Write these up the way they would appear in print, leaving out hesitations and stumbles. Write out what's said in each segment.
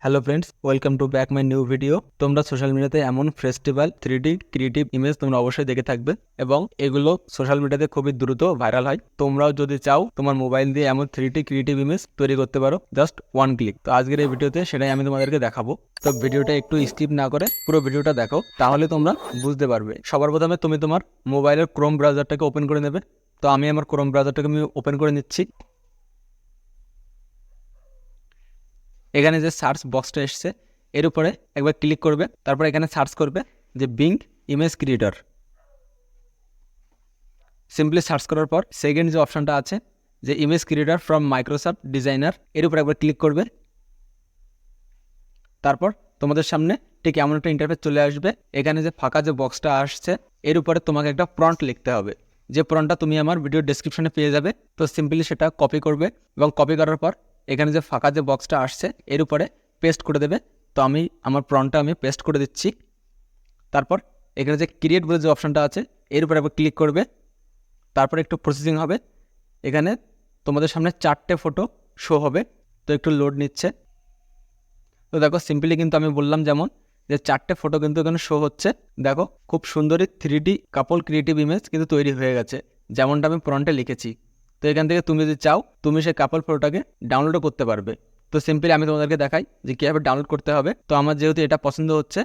Hello friends, welcome to back my new video. তোমরা social মিডিয়াতে এমন ফেস্টিভ্যাল 3D ক্রিয়েটিভ ইমেজ তোমরা অবশ্যই দেখে থাকবে এবং এগুলো সোশ্যাল মিডিয়াতে খুবই দ্রুত ভাইরাল হয়। তোমরাও যদি চাও তোমার মোবাইল দিয়ে এমন 3D ক্রিয়েটিভ ইমেজ তৈরি করতে পারো জাস্ট ওয়ান ক্লিক। তো আজকের এই ভিডিওতে সেটাই আমি তোমাদেরকে দেখাবো। তো ভিডিওটা একটু স্কিপ না করে পুরো ভিডিওটা দেখো, তাহলে তোমরা বুঝতে পারবে। সবার প্রথমে তুমি তোমার মোবাইলের ক্রোম ব্রাউজারটাকে ওপেন করে নেবে। তো আমি আমার ক্রোম ব্রাউজারটাকে আমি ওপেন করে নিচ্ছি। এখানে যে সার্চ বক্সটা এসছে এর উপরে একবার ক্লিক করবে, তারপর এখানে সার্চ করবে যে being image creator. Simply search করার পর সেকেন্ড যে অপশানটা আছে যে image creator from Microsoft designer, এর উপরে একবার ক্লিক করবে। তারপর তোমাদের সামনে ঠিক এমন একটা ইন্টারফেস চলে আসবে। এখানে যে ফাঁকা যে বক্সটা আসছে এর উপরে তোমাকে একটা প্রম্পট লিখতে হবে, যে প্রম্পটটা তুমি আমার ভিডিও ডেসক্রিপশনে পেয়ে যাবে। তো সিম্পলি সেটা কপি করবে এবং কপি করার পর এখানে যে ফাঁকা যে বক্সটা আসছে এর উপরে পেস্ট করে দেবে। তো আমি আমার প্রম্পটটা আমি পেস্ট করে দিচ্ছি। তারপর এখানে যে ক্রিয়েট বলে যে অপশানটা আছে এর উপরে আবার ক্লিক করবে। তারপর একটু প্রসেসিং হবে। এখানে তোমাদের সামনে 4টে ফটো শো হবে। তো একটু লোড নিচ্ছে। তো দেখো সিম্পলি কিন্তু আমি বললাম যেমন যে 4টে ফটো কিন্তু এখানে শো হচ্ছে। দেখো খুব সুন্দরই 3D কাপল ক্রিয়েটিভ ইমেজ কিন্তু তৈরি হয়ে গেছে, যেমনটা আমি প্রম্পটে লিখেছি। তো এখান থেকে তুমি যদি চাও তুমি সেই কাপল ফটোটাকে ডাউনলোডও করতে পারবে। তো সিম্পলি আমি তোমাদেরকে দেখাই যে কীভাবে ডাউনলোড করতে হবে। তো আমার যেহেতু এটা পছন্দ হচ্ছে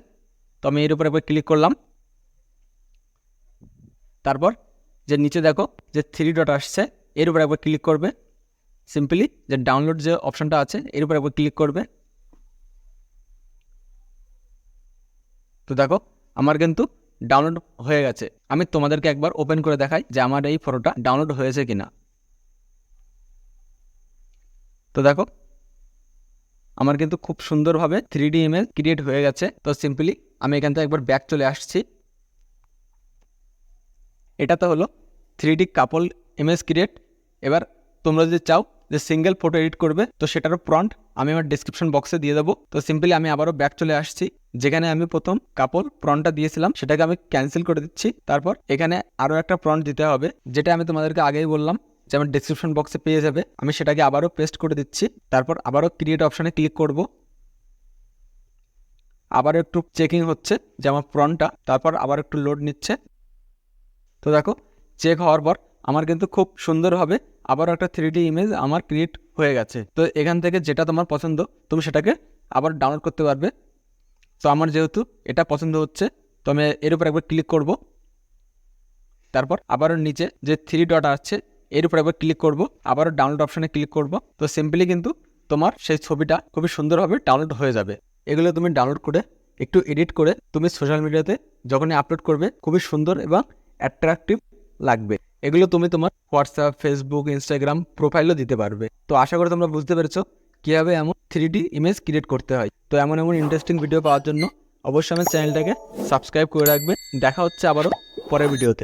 তো আমি এর উপর একবার ক্লিক করলাম। তারপর যে নিচে দেখো যে 3 ডট আসছে এর উপর একবার ক্লিক করবে। সিম্পলি যে ডাউনলোড যে অপশানটা আছে এর উপর একবার ক্লিক করবে। তো দেখো আমার কিন্তু ডাউনলোড হয়ে গেছে। আমি তোমাদেরকে একবার ওপেন করে দেখাই যে আমার এই ফটোটা ডাউনলোড হয়েছে কিনা। তো দেখো আমার কিন্তু খুব সুন্দরভাবে 3D ইমেজ ক্রিয়েট হয়ে গেছে। তো সিম্পলি আমি এখান থেকে একবার ব্যাক চলে আসছি। এটা তো হলো 3D কাপল ইমেজ ক্রিয়েট। এবার তোমরা যদি চাও যে সিঙ্গেল ফটো এডিট করবে তো সেটারও প্রম্পট আমি আমার ডেসক্রিপশন বক্সে দিয়ে দেবো। তো সিম্পলি আমি আবারও ব্যাক চলে আসছি। যেখানে আমি প্রথম কাপল প্রম্পটটা দিয়েছিলাম সেটাকে আমি ক্যান্সেল করে দিচ্ছি। তারপর এখানে আরও একটা প্রম্পট দিতে হবে, যেটা আমি তোমাদেরকে আগেই বললাম যে আমার ডেসক্রিপশন বক্সে পেয়ে যাবে। আমি সেটাকে আবারও পেস্ট করে দিচ্ছি। তারপর আবারও ক্রিয়েট অপশানে ক্লিক করব। আবারও একটু চেকিং হচ্ছে যে আমার প্রম্পটটা, তারপর আবার একটু লোড নিচ্ছে। তো দেখো চেক হওয়ার পর আমার কিন্তু খুব সুন্দরভাবে আবারও একটা 3D ইমেজ আমার ক্রিয়েট হয়ে গেছে। তো এখান থেকে যেটা তোমার পছন্দ তুমি সেটাকে আবার ডাউনলোড করতে পারবে। তো আমার যেহেতু এটা পছন্দ হচ্ছে তো আমি এর উপর একবার ক্লিক করব। তারপর আবারও নিচে যে 3 ডট আছে এর উপর একবার ক্লিক করব, আবারও ডাউনলোড অপশানে ক্লিক করব। তো সিম্পলি কিন্তু তোমার সেই ছবিটা খুবই সুন্দরভাবে ডাউনলোড হয়ে যাবে। এগুলো তুমি ডাউনলোড করে একটু এডিট করে তুমি সোশ্যাল মিডিয়াতে যখনই আপলোড করবে খুবই সুন্দর এবং অ্যাট্রাকটিভ লাগবে। এগুলো তুমি তোমার হোয়াটসঅ্যাপ, ফেসবুক, ইনস্টাগ্রাম প্রোফাইলও দিতে পারবে। তো আশা করি তোমরা বুঝতে পেরেছো কীভাবে এমন 3D ইমেজ ক্রিয়েট করতে হয়। তো এমন ইন্টারেস্টিং ভিডিও পাওয়ার জন্য অবশ্যই আমার চ্যানেলটাকে সাবস্ক্রাইব করে রাখবে। দেখা হচ্ছে আবারও পরের ভিডিওতে।